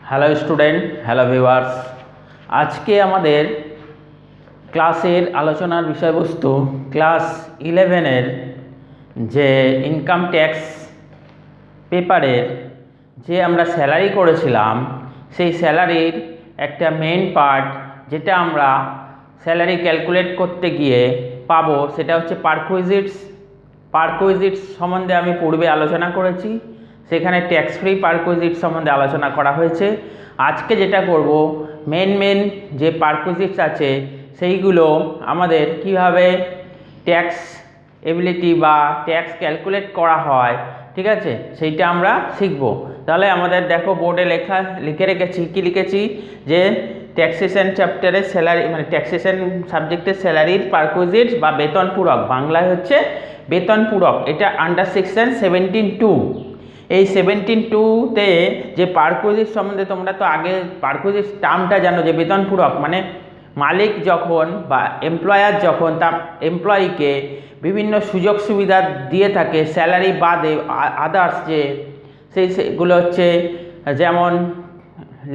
Hello student, hello viewers. আজকে আমাদের ক্লাসের আলোচনার বিষয়বস্তু ক্লাস 11-এর যে ইনকাম ট্যাক্স পেপারের যে আমরা স্যালারি করেছিলাম, সেই স্যালারির একটা মেইন পার্ট যেটা আমরা স্যালারি ক্যালকুলেট করতে গিয়ে পাবো, সেটা হচ্ছে পারকুইজিটস। পারকুইজিটস সম্বন্ধে আমি পূর্বে আলোচনা করেছি, সেখানে ট্যাক্স ফ্রি পারকুইজিটস সম্বন্ধে আলোচনা করা হয়েছে। আজকে যেটা করব, মেন যে পারকুইজিটস আছে সেইগুলো আমাদের কিভাবে ট্যাক্স এবিলিটি বা ট্যাক্স ক্যালকুলেট করা হয়, ঠিক আছে, সেইটা আমরা শিখব। তাহলে আমাদের দেখো বোর্ডে লিখে রেখেছি, কি লিখেছি, যে ট্যাক্সেশন চ্যাপ্টারের স্যালারি মানে ট্যাক্সেশন সাবজেক্টের স্যালারির পারকুইজিটস বা বেতন পূরক, বাংলায় হচ্ছে বেতন পূরক। এটা আন্ডার সেকশন 17(2). এই 17(2)তে যে পারকুইজিটস সম্বন্ধে, তোমরা তো আগে পারকুইজিটস টার্মটা জানো, যে বেতন পূরক মানে মালিক যখন বা এমপ্লয়ার যখন তার এমপ্লয়িকে বিভিন্ন সুযোগ সুবিধা দিয়ে থাকে স্যালারি বাদে, আদার্স যে সেগুলো হচ্ছে যেমন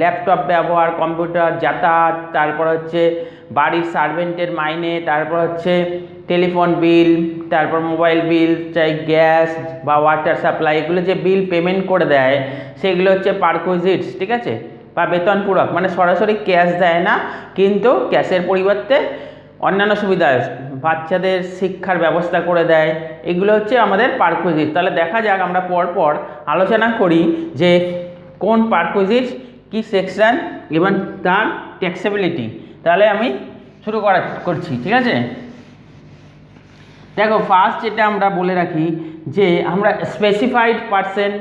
ল্যাপটপ ব্যবহার, কম্পিউটার, যাতায়াত, তারপর হচ্ছে বাড়ির সার্ভেন্টের মাইনে, তারপর হচ্ছে টেলিফোন বিল, তারপর মোবাইল বিল, চাই গ্যাস বা ওয়াটার সাপ্লাই, এগুলো যে বিল পেমেন্ট করে দেয় সেগুলো হচ্ছে পারকুইজিটস, ঠিক আছে, বা বেতন পূরক। মানে সরাসরি ক্যাশ দেয় না, কিন্তু ক্যাশের পরিবর্তে অন্যান্য সুবিধা, বাচ্চাদের শিক্ষার ব্যবস্থা করে দেয়, এগুলো হচ্ছে আমাদের পারকুইজিটস। তাহলে দেখা যাক, আমরা পরপর আলোচনা করি যে কোন পারকুইজিটস কি সেকশন এবং তার ট্যাক্সেবিলিটি। তাহলে আমি শুরু করছি, ঠিক আছে। দেখো, ফার্স্ট যেটা আমরা বলে রাখি যে আমরা স্পেসিফাইড পার্সন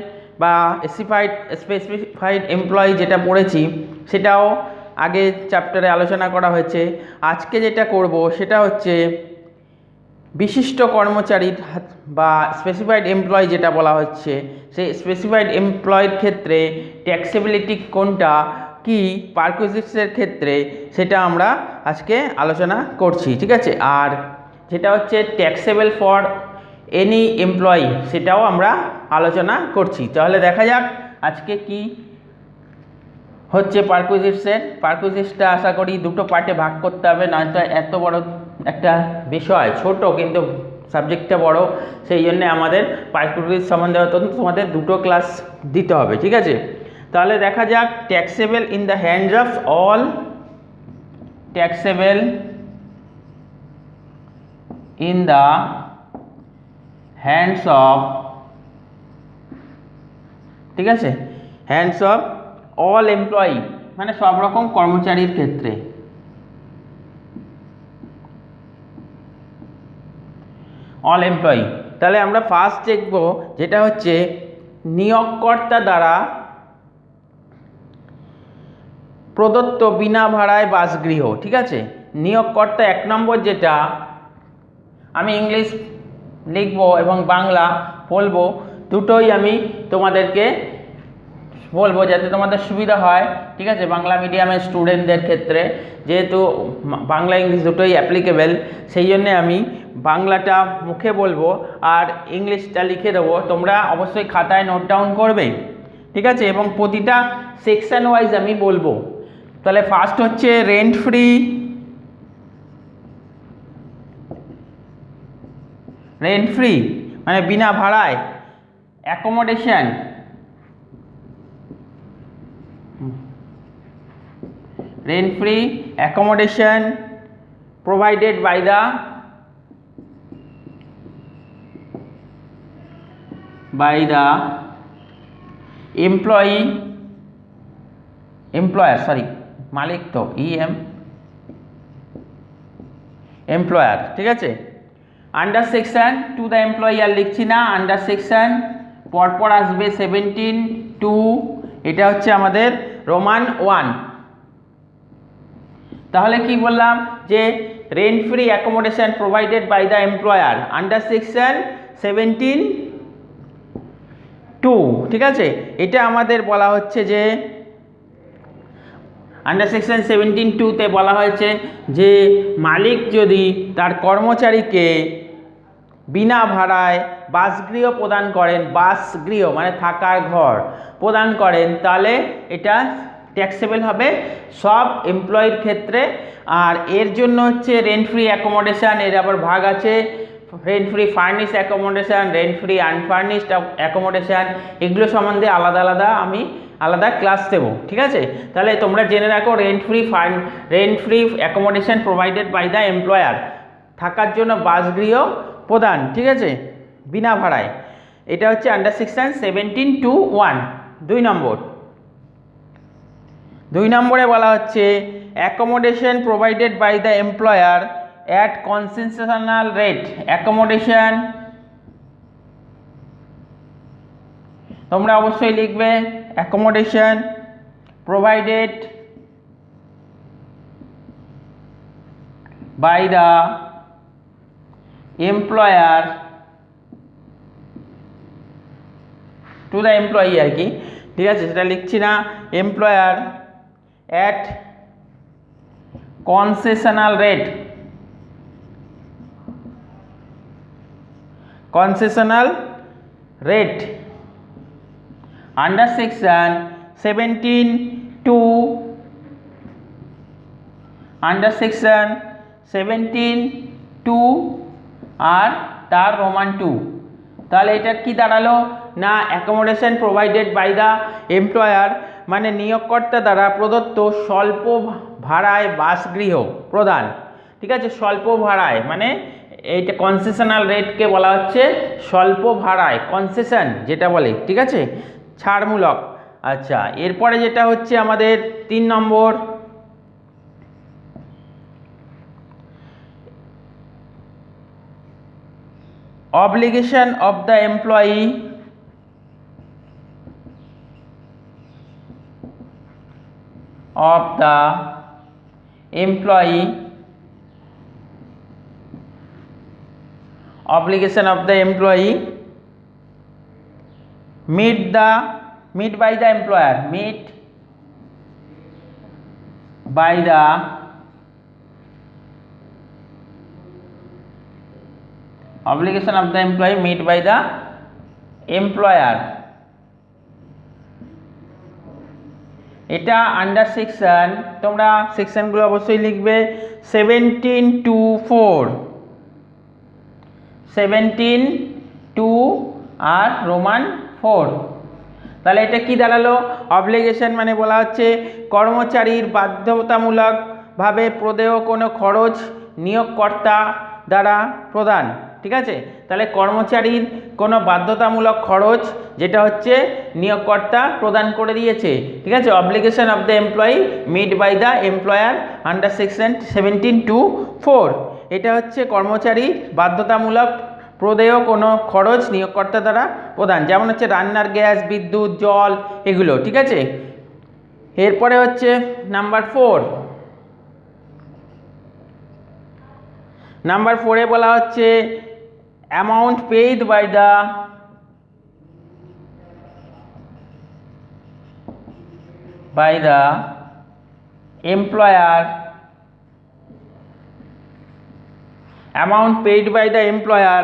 বা স্পেসিফাইড এমপ্লয়ি যেটা পড়েছি, সেটাও আগে চ্যাপ্টারে আলোচনা করা হয়েছে। আজকে যেটা করব সেটা হচ্ছে বিশিষ্ট কর্মচারীর বা স্পেসিফাইড এমপ্লয়ি যেটা বলা হচ্ছে, সেই স্পেসিফাইড এমপ্লয়ের ক্ষেত্রে ট্যাক্সেবিলিটি কোনটা, কি পারকুইজিটসের ক্ষেত্রে, সেটা আমরা আজকে আলোচনা করছি, ঠিক আছে। আর যেটা হচ্ছে ট্যাক্সেবল ফর এনি এমপ্লয়ি, সেটাও আমরা আলোচনা করছি। তাহলে দেখা যাক আজকে কি হচ্ছে পারকুইজিটসটা আশা করি দুটো পার্টে ভাগ করতে হবে, নয়তো এত বড় একটা বিষয়, ছোট কিন্তু সাবজেক্টটা বড়, সেই জন্যে আমাদের পারকুইজিটস সম্বন্ধে তোমাদের দুটো ক্লাস দিতে হবে, ঠিক আছে। তাহলে দেখা যাক, taxable in the hands of all, taxable in the hands of, ঠিক আছে, হ্যান্ডস অফ অল এমপ্লয়ি মানে সব রকম কর্মচারীর ক্ষেত্রে। অল এমপ্লয়ি, তাহলে আমরা ফার্স্ট দেখব যেটা হচ্ছে নিয়োগকর্তা দ্বারা প্রদত্ত বিনা ভাড়ায় বাসগৃহ, ঠিক আছে। নিয়োগকর্তা 1 নম্বর, যেটা আমি ইংলিশ লিখব এবং বাংলা বলবো, দুটোই আমি তোমাদেরকে বলবো যাতে তোমাদের সুবিধা হয়, ঠিক আছে। বাংলা মিডিয়ামের স্টুডেন্টদের ক্ষেত্রে যেহেতু বাংলা ইংলিশ দুটোই অ্যাপ্লিকেবল, সেই জন্যে আমি বাংলাটা মুখে বলবো আর ইংলিশটা লিখে দেবো। তোমরা অবশ্যই খাতায় নোট ডাউন করবে, ঠিক আছে, এবং প্রতিটা সেকশন ওয়াইজ আমি বলবো। তাহলে ফার্স্ট হচ্ছে রেন্ট ফ্রি, মানে বিনা ভাড়ায়, accommodation, rent free accommodation provided by the employer, sorry মালিক তো এমপ্লয়ার, ঠিক আছে। Under section to the employee আর লিখছি না, আন্ডার সেকশন পরপর আসবে 17(2), এটা হচ্ছে আমাদের রোমান 1। তাহলে কি বললাম, যে rent free accommodation provided by the employer under section 17(2), ঠিক আছে। এটা আমাদের বলা হচ্ছে যে আন্ডার সেকশন 17(2)তে বলা হয়েছে যে মালিক যদি তার কর্মচারীকে বিনা ভাড়ায় বাসগৃহ প্রদান করেন, বাসগৃহ মানে থাকার ঘর প্রদান করেন, তাহলে এটা ট্যাক্সেবল হবে সব এমপ্লয়ির ক্ষেত্রে। আর এর জন্য হচ্ছে রেন্ট ফ্রি অ্যাকোমোডেশন, এর আবার ভাগ আছে rent free furnish accommodation, rent free unfurnished accommodation, এগুলো সম্বন্ধে আলাদা আলাদা আমি আলাদা ক্লাস দেবো, ঠিক আছে। তাহলে তোমরা জেনে রাখো rent free accommodation provided by the employer, থাকার জন্য বাসগৃহ প্রদান, ঠিক আছে, বিনা ভাড়ায়। এটা হচ্ছে আন্ডার সেকশন 17(2)(1) 2 নম্বরে বলা হচ্ছে accommodation provided by the employer at concessional rate. Accommodation তোমরা অবশ্যই লিখবে accommodation provided by the employer to the employee আর কি, ঠিক আছে, সেটা লিখছি না। Employer at concessional rate, under section 17(2) আর তার রোমান 2। তাহলে এটা কি দাঁড়ালো না accommodation provided by the employer মানে নিয়োগকর্তা দ্বারা প্রদত্ত স্বল্প ভাড়ায় বাসগৃহ প্রদান, ঠিক আছে। স্বল্প ভাড়ায় মানে এইটা কনসেশনাল রেটকে বলা হচ্ছে স্বল্প ভাড়ায়, কনসেশন যেটা বলে, ঠিক আছে, ছাড়মূলক। আচ্ছা, এরপরে যেটা হচ্ছে আমাদের 3 নম্বর, obligation of the employee meet by the employer, obligation of the employee meet by the employer। এটা আন্ডার সেকশন, তোমরা সেকশনগুলো অবশ্যই লিখবে 17(2)(4), 17(2) আর রোমান 4। তাহলে এটা কি দাঁড়ালো অব্লিগেশন মানে বলা হচ্ছে কর্মচারীর বাধ্যতামূলকভাবে প্রদেয় কোনো খরচ নিয়োগকর্তা দ্বারা প্রদান, ঠিক আছে। তাহলে কর্মচারীর কোনো বাধ্যতামূলক খরচ যেটা হচ্ছে নিয়োগকর্তা প্রদান করে দিয়েছে, ঠিক আছে। Obligation of the employee met by the employer under section 17(2)(4। এটা হচ্ছে কর্মচারীর বাধ্যতামূলক প্রদেয় কোনো খরচ নিয়োগকর্তা দ্বারা প্রদান, যেমন হচ্ছে রান্নার গ্যাস, বিদ্যুৎ, জল, এগুলো, ঠিক আছে। এরপরে হচ্ছে নাম্বার 4। নাম্বার 4-এ বলা হচ্ছে amount paid by the employer, amount paid by the employer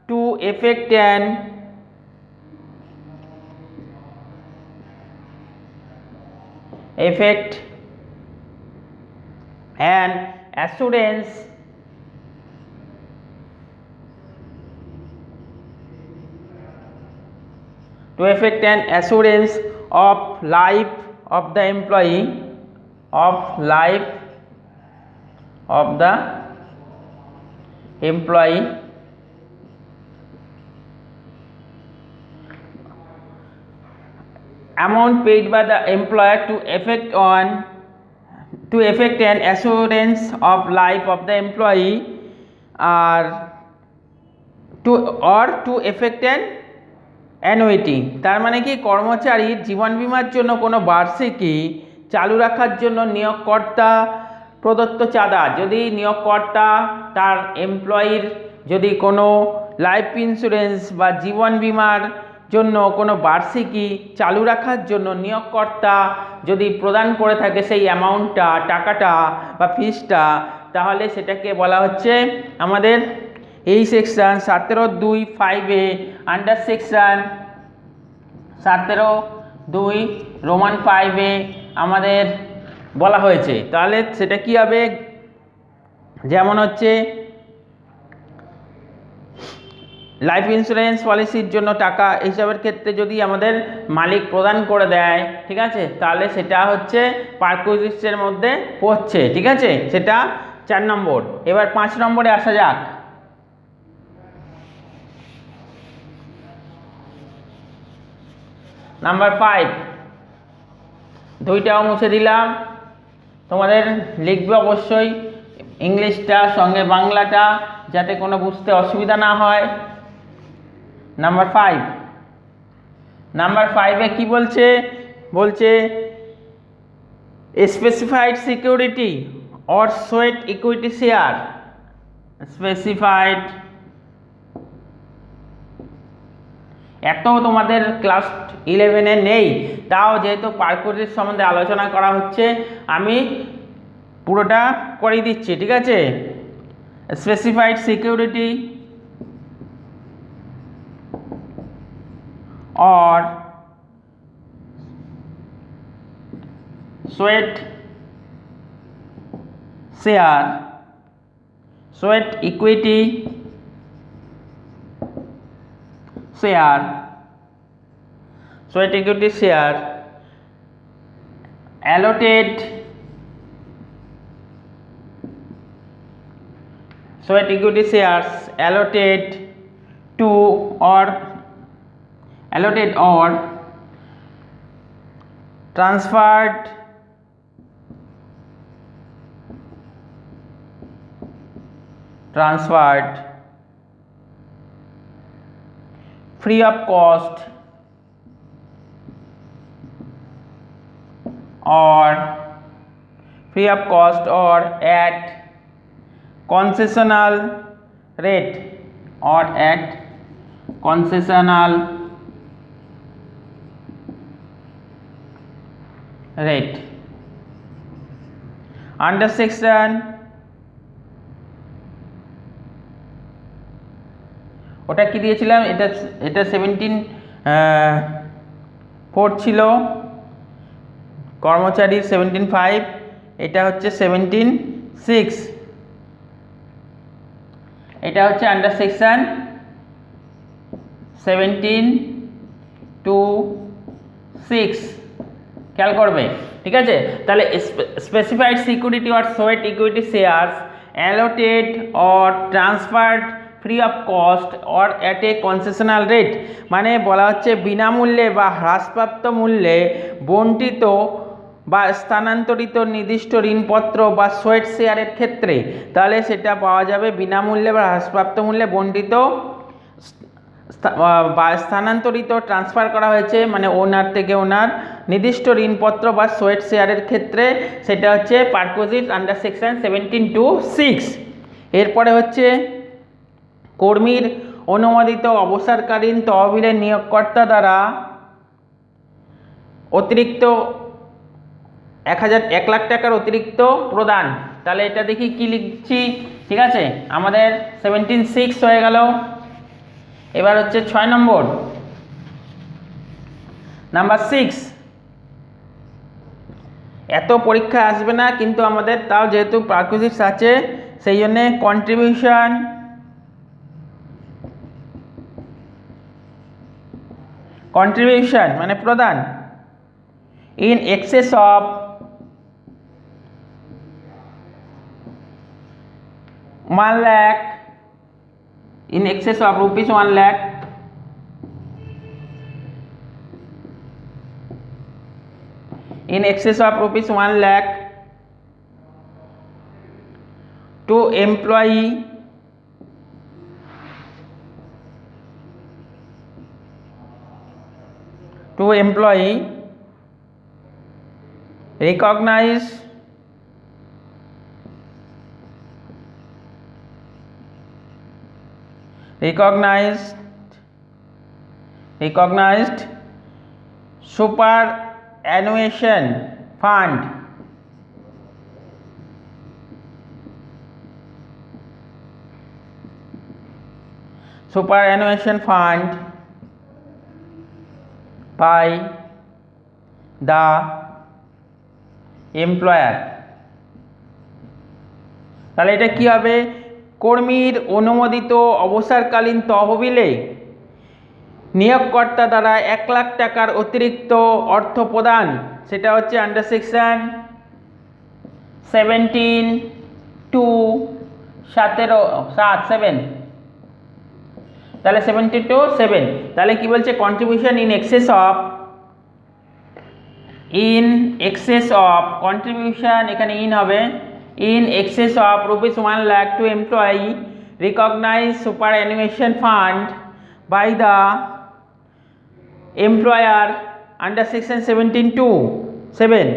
to effect an assurance of life of the employee, amount paid by the employer to effect an assurance of life of the employee to effect an annuity. তার মানে কি কর্মচারীর জীবন বীমার জন্য কোনো বার্ষিকী চালু রাখার জন্য নিয়োগকর্তা প্রদত্ত চাঁদা, যদি নিয়োগকর্তা তার এমপ্লয়ির যদি কোনো লাইফ ইন্স্যুরেন্স বা জীবন বীমার জন্য কোনো বার্ষিকী চালু রাখার জন্য নিয়োগকর্তা যদি প্রদান করে থাকে সেই অ্যামাউন্টটা, টাকাটা বা ফিসটা, তাহলে সেটাকে বলা হচ্ছে আমাদের এই সেকশন 17(2)(5)-এ আন্ডার সেকশন 17(2) রোমান 5-এ আমাদের বলা হয়েছে, তাহলে সেটা কি হবে? যেমন হচ্ছে লাইফ ইন্স্যুরেন্স পলিসির জন্য টাকা এইসবের ক্ষেত্রে যদি আমাদের মালিক প্রদান করে দেয়, ঠিক আছে, তাহলে সেটা হচ্ছে পারকুইজিটসের মধ্যে পড়ছে, ঠিক আছে, সেটা 4 নম্বর। এবার 5 নম্বরে আসা যাক। নাম্বার 5, দুইটাও মুছে দিলাম, তোমাদের লিখবে অবশ্যই ইংলিশটা সঙ্গে বাংলাটা, যাতে কোনো বুঝতে অসুবিধা না হয়। নাম্বার 5 কি বলছে? বলছে specified security or sweat equity share. Specified, এত তোমাদের ক্লাস 11-এ নেই, তাও যেহেতু পারকুইজিটস সম্বন্ধে আলোচনা করা হচ্ছে আমি পুরোটা করে দিচ্ছি, ঠিক আছে। Specified security or sweat share, sweat equity share, sweat equity share allotted, sweat equity shares allotted to or transferred free of cost or at concessional rate under section, ওটা কি দিয়েছিলাম, এটা 17.4 ছিল, কর্মচারীর 17.5, এটা হচ্ছে 17.6, এটা হচ্ছে আন্ডার সেকশন 17.2.6, খেয়াল করবে, ঠিক আছে। তাহলে specified security or sweat equity shares allotted or transferred free of cost or at a concessional rate, মানে বলা হচ্ছে বিনামূল্যে বা হ্রাসপ্রাপ্ত মূল্যে বণ্টিত বা স্থানান্তরিত নির্দিষ্ট ঋণপত্র বা সোয়েট শেয়ারের ক্ষেত্রে, তাহলে সেটা পাওয়া যাবে বিনামূল্যে বা হ্রাসপ্রাপ্ত মূল্যে বণ্টিত বা স্থানান্তরিত, ট্রান্সফার করা হয়েছে মানে ওনার থেকে ওনার, নির্দিষ্ট ঋণপত্র বা সোয়েট শেয়ারের ক্ষেত্রে, সেটা হচ্ছে পারকুইজিটস আন্ডার সেকশন 17.2.6। এরপরে হচ্ছে কর্মীর অনুমোদিত অবসরকালীন তহবিলের নিয়োগকর্তা দ্বারা অতিরিক্ত 1 লাখ টাকার অতিরিক্ত প্রদান। তাহলে এটা দেখি কি লিখছি, ঠিক আছে, আমাদের 17.6 হয়ে গেল। এবার হচ্ছে 6 নম্বর, নাম্বার 6, এত পরীক্ষা আসবে না কিন্তু আমাদের তাও যেহেতু পারকুইজিটস আছে সেই জন্যে কন্ট্রিবিউশন মানে প্রদান in excess of ₹1 lakh, in excess of ₹1 lakh in excess of ₹1 lakh to employee recognized superannuation fund by the employer. তাহলে এটা কি হবে, কর্মীর অনুমোদিত অবসরকালীন তহবিলে নিয়োগকর্তা দ্বারা 1 লাখ টাকার অতিরিক্ত অর্থ প্রদান, সেটা হচ্ছে আন্ডার সেকশন 17(2) 7 তাহলে 72(7) তাহলে কি বলছে, contribution in excess of contribution, এখানে ইন হবে, in excess of rupees 1 lakh to employee recognized superannuation fund by the employer under section 17(2)(7)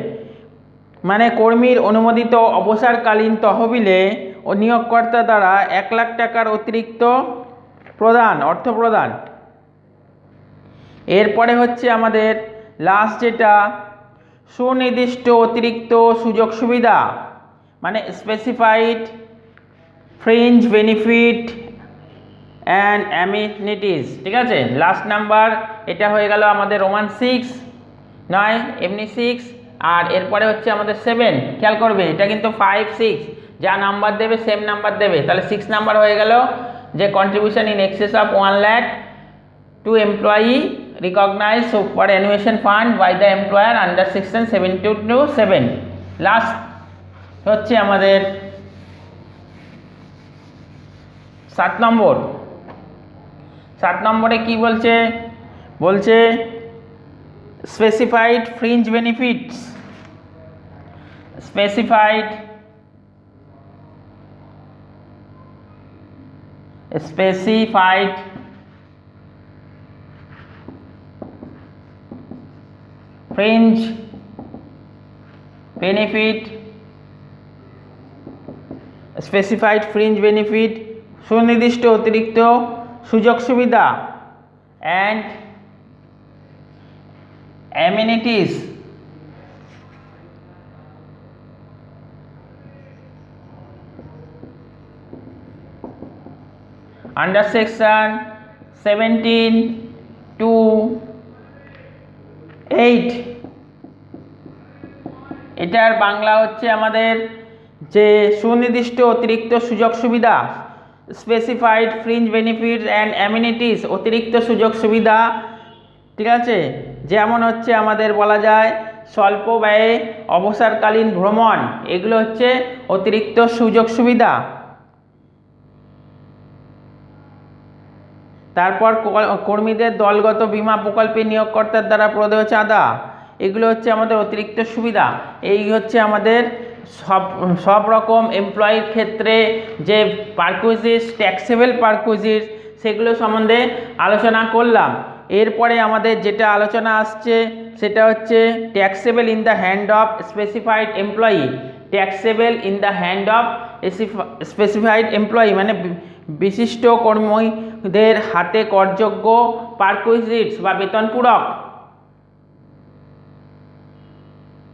মানে কর্মীর অনুমোদিত অবসরকালীন তহবিলে ও নিয়োগকর্তা দ্বারা 1 লাখ টাকার অতিরিক্ত অর্থ প্রদান। এরপরে হচ্ছে আমাদের লাস্ট যেটা, সুনির্দিষ্ট অতিরিক্ত সুযোগ সুবিধা, মানে specified fringe benefit and amenities. ঠিক আছে, লাস্ট নাম্বার এটা হয়ে গেল আমাদের রোমান 6, নয় এমনি 6, আর এরপরে হচ্ছে আমাদের 7। খেয়াল করবে এটা কিন্তু 5, 6 যা নাম্বার দেবে সেম নাম্বার দেবে। তাহলে 6 নাম্বার হয়ে গেল যে contribution in excess of 1 lakh to employee recognise superannuation fund by the employer under section 17(2)(7। Last হচ্ছে আমাদের 7 নম্বর। 7 নম্বরে কি বলছে, বলছে specified fringe benefits, specified fringe benefit, সুনির্দিষ্ট অতিরিক্ত সুযোগ সুবিধা অ্যান্ড অ্যামিনিটিস আন্ডার সেকশন 17(2)(8। এটার বাংলা হচ্ছে আমাদের যে সুনির্দিষ্ট অতিরিক্ত সুযোগ সুবিধা, specified fringe benefits and amenities, অতিরিক্ত সুযোগ সুবিধা। ঠিক আছে, যেমন হচ্ছে আমাদের বলা যায় স্বল্প ব্যয়ে অবসরকালীন ভ্রমণ, এগুলো হচ্ছে অতিরিক্ত সুযোগ সুবিধা। তারপর কর্মীদের দলগত বীমা প্রকল্পে নিয়োগকর্তার দ্বারা প্রদেয় চাঁদা, এগুলো হচ্ছে আমাদের অতিরিক্ত সুবিধা। এই হচ্ছে আমাদের সব রকম এমপ্লয়ির ক্ষেত্রে যে পারকুইজিস, ট্যাক্সেবল পারকুইজিস, সেগুলো সম্বন্ধে আলোচনা করলাম। এরপরে আমাদের যেটা আলোচনা আসছে সেটা হচ্ছে taxable in the hand of specified employee. Taxable in the hand of specified employee মানে বিশিষ্ট কর্মীদের হাতে করযোগ্য পারকুইজিটস বা বেতন পূরক।